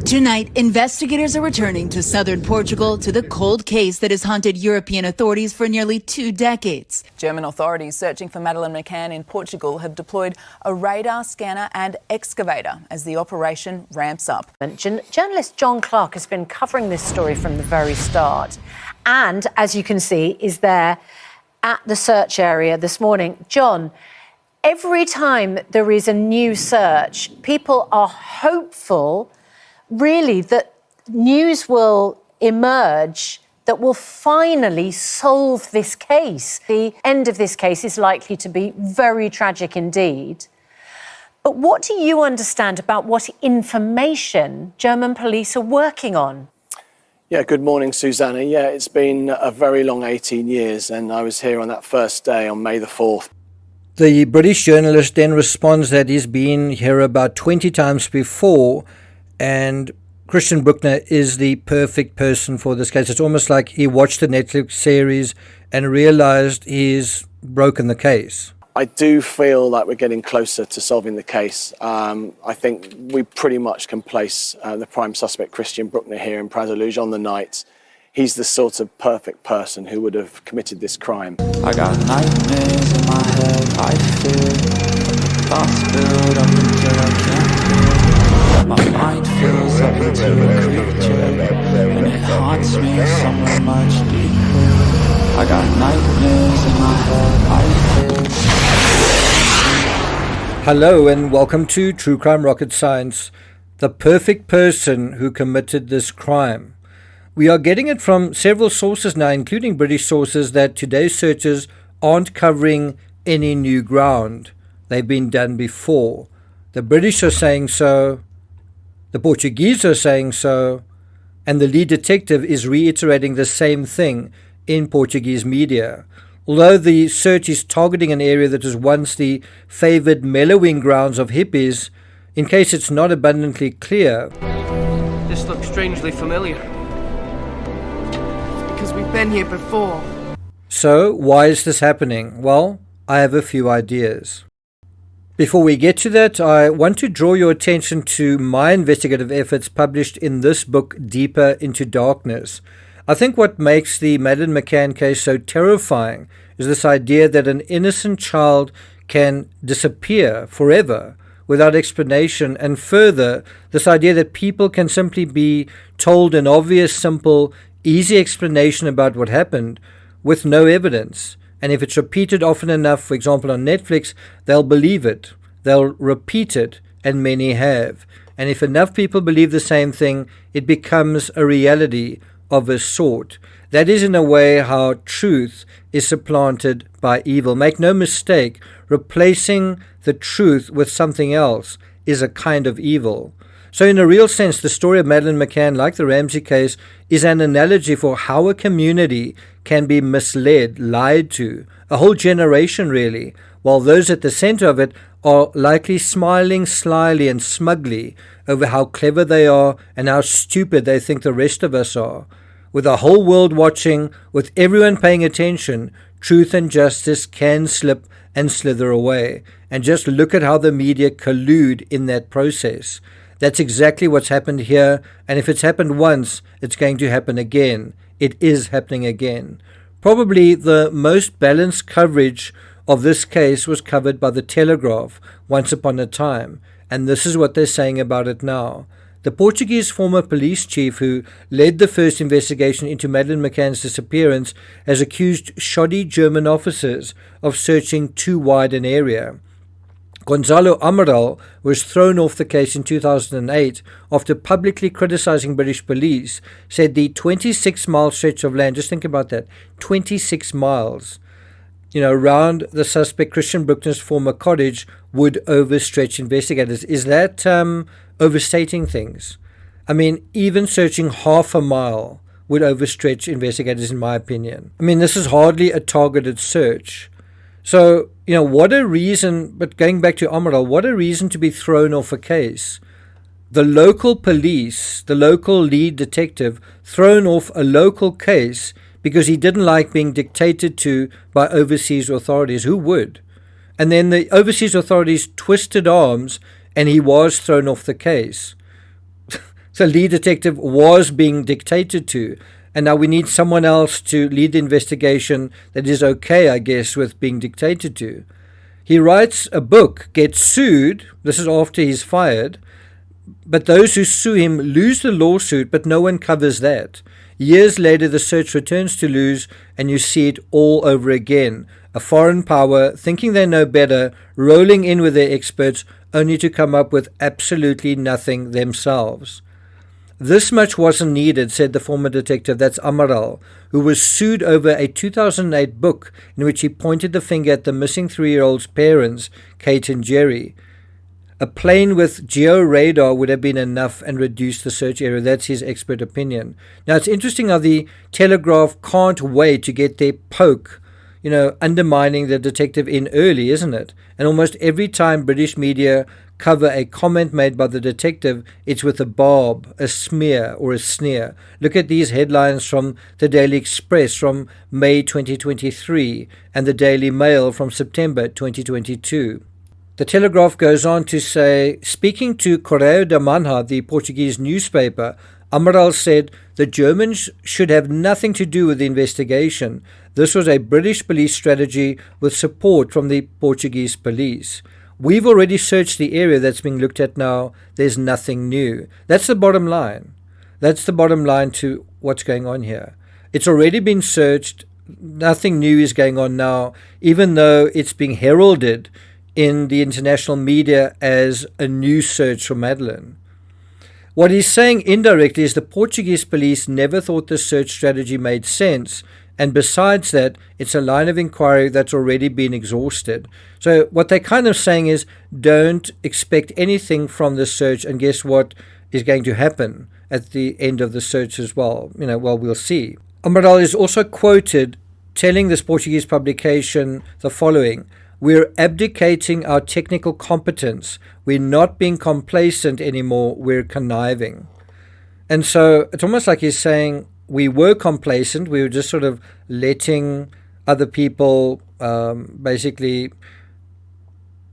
Tonight, investigators are returning to southern Portugal to the cold case that has haunted European authorities for nearly 2 decades. German authorities searching for Madeleine McCann in Portugal have deployed a radar scanner and excavator as the operation ramps up. Journalist John Clark has been covering this story from the very start and, as you can see, is there at the search area this morning. John, every time there is a new search, people are hopeful really that news will emerge that will finally solve this case. The end of this case is likely to be very tragic indeed. But what do you understand about what information German police are working on? Yeah, good morning, Susanna. Yeah, it's been a very long 18 years, and I was here on that first day on May the 4th. The British journalist then responds that he's been here about 20 times before, and Christian Bruckner is the perfect person for this case. It's almost like he watched the Netflix series and realized he's broken the case. I do feel like we're getting closer to solving the case. I think we pretty much can place the prime suspect, Christian Bruckner, here in Prazeluge on the night. He's the sort of perfect person who would have committed this crime. I got nightmares in my head, I fear thoughts build up until I can't breathe. My mind fills up into a creature, and it haunts me somewhere much deeper. I got nightmares in my head, I fear. Hello and welcome to True Crime Rocket Science, the perfect person who committed this crime. We are getting it from several sources now, including British sources, that today's searches aren't covering any new ground. They've been done before. The British are saying so, the Portuguese are saying so, and the lead detective is reiterating the same thing in Portuguese media. Although the search is targeting an area that was once the favoured mellowing grounds of hippies, in case it's not abundantly clear. This looks strangely familiar. Because we've been here before. So, why is this happening? Well, I have a few ideas. Before we get to that, I want to draw your attention to my investigative efforts published in this book, Deeper into Darkness. I think what makes the Madeleine McCann case so terrifying is this idea that an innocent child can disappear forever without explanation, and further, this idea that people can simply be told an obvious, simple, easy explanation about what happened with no evidence. And if it's repeated often enough, for example on Netflix, they'll believe it. They'll repeat it, and many have. And if enough people believe the same thing, it becomes a reality of a sort. That is in a way how truth is supplanted by evil. Make no mistake, replacing the truth with something else is a kind of evil. So in a real sense, the story of Madeleine McCann, like the Ramsey case, is an analogy for how a community can be misled, lied to, a whole generation really, while those at the center of it are likely smiling slyly and smugly over how clever they are and how stupid they think the rest of us are. With the whole world watching, with everyone paying attention, truth and justice can slip and slither away. And just look at how the media collude in that process. That's exactly what's happened here, and if it's happened once, it's going to happen again. It is happening again. Probably the most balanced coverage of this case was covered by the Telegraph once upon a time, and this is what they're saying about it now. The Portuguese former police chief who led the first investigation into Madeleine McCann's disappearance has accused shoddy German officers of searching too wide an area. Gonzalo Amaral was thrown off the case in 2008 after publicly criticizing British police, said the 26-mile stretch of land, just think about that, 26 miles, around the suspect Christian Bruckner's former cottage would overstretch investigators. Is that overstating things? I mean, even searching half a mile would overstretch investigators, in my opinion. I mean, this is hardly a targeted search. So, what a reason, but going back to Amaral, what a reason to be thrown off a case. The local police, the local lead detective, thrown off a local case because he didn't like being dictated to by overseas authorities. Who would? And then the overseas authorities twisted arms and he was thrown off the case. So lead detective was being dictated to, and now we need someone else to lead the investigation that is okay, I guess, with being dictated to. He writes a book, gets sued, this is after he's fired, but those who sue him lose the lawsuit, but no one covers that. Years later, the search returns to lose, and you see it all over again. A foreign power, thinking they know better, rolling in with their experts, only to come up with absolutely nothing themselves. This much wasn't needed, said the former detective, that's Amaral, who was sued over a 2008 book in which he pointed the finger at the missing 3-year-old's parents, Kate and Jerry. A plane with geo-radar would have been enough and reduced the search area. That's his expert opinion. Now, it's interesting how the Telegraph can't wait to get their poke, undermining the detective in early, isn't it? And almost every time British media cover a comment made by the detective, it's with a barb, a smear, or a sneer. Look at these headlines from the Daily Express from May 2023 and the Daily Mail from September 2022. The Telegraph goes on to say, speaking to Correio da Manhã, the Portuguese newspaper, Amaral said the Germans should have nothing to do with the investigation. This was a British police strategy with support from the Portuguese police. We've already searched the area that's being looked at now. There's nothing new. That's the bottom line. That's the bottom line to what's going on here. It's already been searched. Nothing new is going on now, even though it's being heralded in the international media as a new search for Madeleine. What he's saying indirectly is the Portuguese police never thought the search strategy made sense, and besides that, it's a line of inquiry that's already been exhausted. So what they're kind of saying is, don't expect anything from the search, and guess what is going to happen at the end of the search as well? We'll see. Amaral is also quoted telling this Portuguese publication the following: we're abdicating our technical competence. We're not being complacent anymore. We're conniving. And so it's almost like he's saying we were complacent. We were just sort of letting other people basically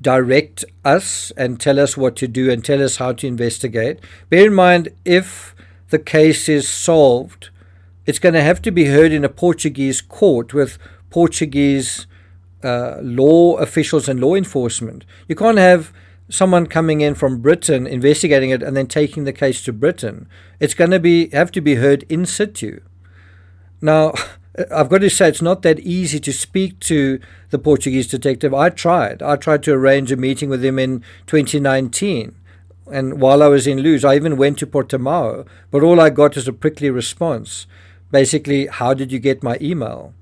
direct us and tell us what to do and tell us how to investigate. Bear in mind, if the case is solved, it's going to have to be heard in a Portuguese court with Portuguese law officials and law enforcement. You can't have someone coming in from Britain investigating it and then taking the case to Britain. It's going to have to be heard in situ. Now, I've got to say, it's not that easy to speak to the Portuguese detective. I tried to arrange a meeting with him in 2019, and while I was in Luz, I even went to Portimao, but all I got was a prickly response. Basically, how did you get my email?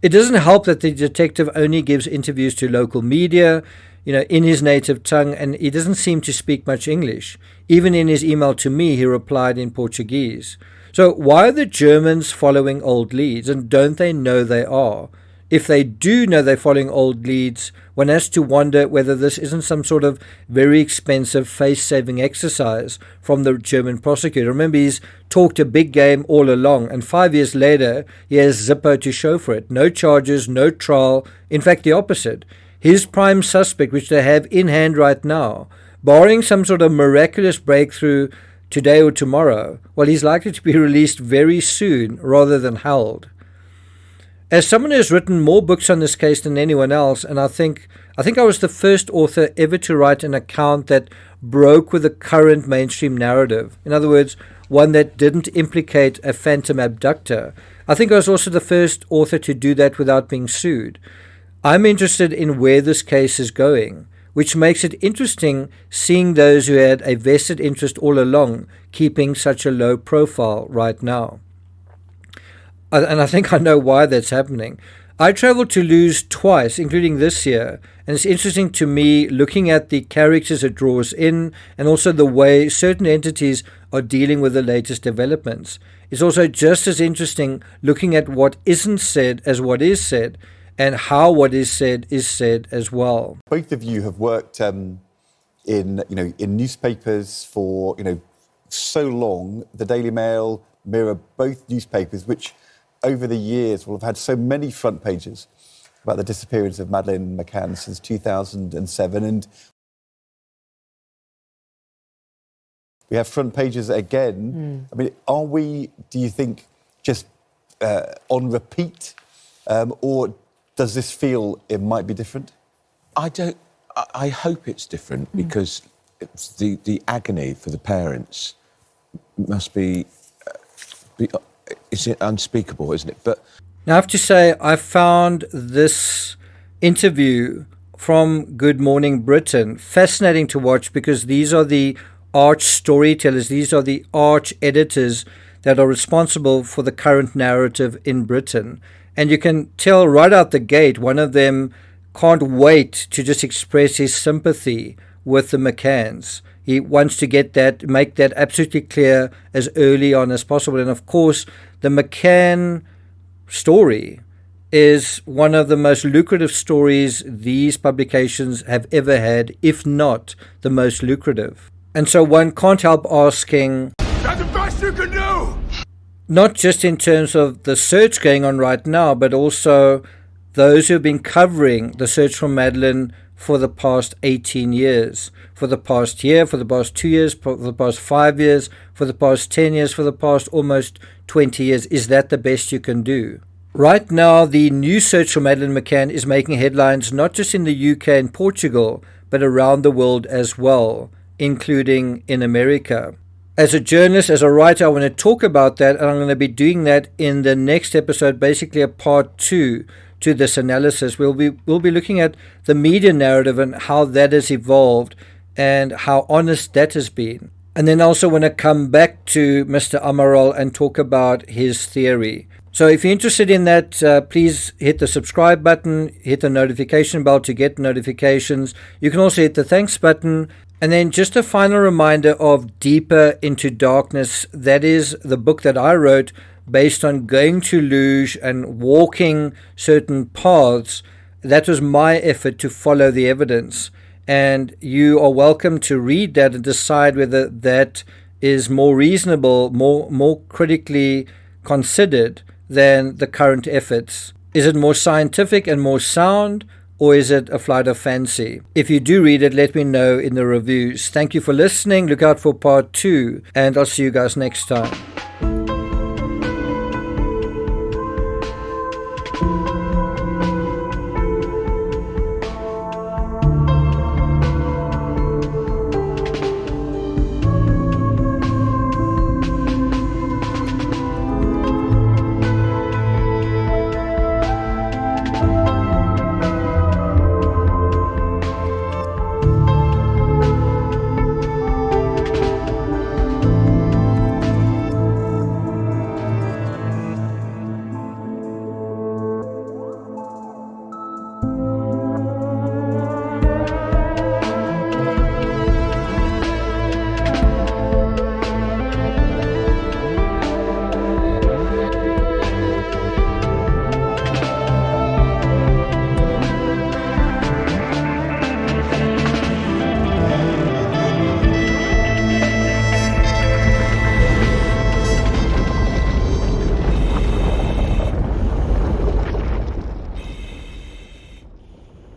It doesn't help that the detective only gives interviews to local media, in his native tongue, and he doesn't seem to speak much English. Even in his email to me, he replied in Portuguese. So why are the Germans following old leads, and don't they know they are? If they do know they're following old leads, one has to wonder whether this isn't some sort of very expensive face-saving exercise from the German prosecutor. Remember, he's talked a big game all along, and 5 years later, he has Zippo to show for it. No charges, no trial. In fact, the opposite. His prime suspect, which they have in hand right now, barring some sort of miraculous breakthrough today or tomorrow, well, he's likely to be released very soon rather than held. As someone who has written more books on this case than anyone else, and I think I was the first author ever to write an account that broke with the current mainstream narrative. In other words, one that didn't implicate a phantom abductor. I think I was also the first author to do that without being sued. I'm interested in where this case is going, which makes it interesting seeing those who had a vested interest all along keeping such a low profile right now. And I think I know why that's happening. I traveled to Luz twice, including this year, and it's interesting to me looking at the characters it draws in and also the way certain entities are dealing with the latest developments. It's also just as interesting looking at what isn't said as what is said, and how what is said as well. Both of you have worked in newspapers for so long. The Daily Mail, Mirror, both newspapers which over the years will have had so many front pages about the disappearance of Madeleine McCann since 2007. And We have front pages again. I mean, are we, do you think, just on repeat? Or does this feel it might be different? I hope it's different because it's the agony for the parents must be it's unspeakable, isn't it? But now, I have to say, I found this interview from Good Morning Britain fascinating to watch because these are the arch storytellers, these are the arch editors that are responsible for the current narrative in Britain. And you can tell right out the gate, one of them can't wait to just express his sympathy with the McCanns. He wants to make that absolutely clear as early on as possible. And of course, the McCann story is one of the most lucrative stories these publications have ever had, if not the most lucrative. And so one can't help asking, that's the best you can do! Not just in terms of the search going on right now, but also those who have been covering the search for Madeleine for the past 18 years, for the past year, for the past 2 years, for the past 5 years, for the past 10 years, for the past almost 20 years. Is that the best you can do? Right now, the new search for Madeleine McCann is making headlines not just in the UK and Portugal, but around the world as well, including in America. As a journalist, as a writer, I want to talk about that, and I'm going to be doing that in the next episode, basically a part 2 to this analysis. We'll be looking at the media narrative and how that has evolved and how honest that has been. And then also want to come back to Mr. Amaral and talk about his theory. So if you're interested in that, please hit the subscribe button, hit the notification bell to get notifications. You can also hit the thanks button. And then just a final reminder of Deeper into Darkness. That is the book that I wrote based on going to Luge and walking certain paths. That was my effort to follow the evidence. And you are welcome to read that and decide whether that is more reasonable, more critically considered than the current efforts. Is it more scientific and more sound, or is it a flight of fancy? If you do read it, let me know in the reviews. Thank you for listening. Look out for part 2, and I'll see you guys next time.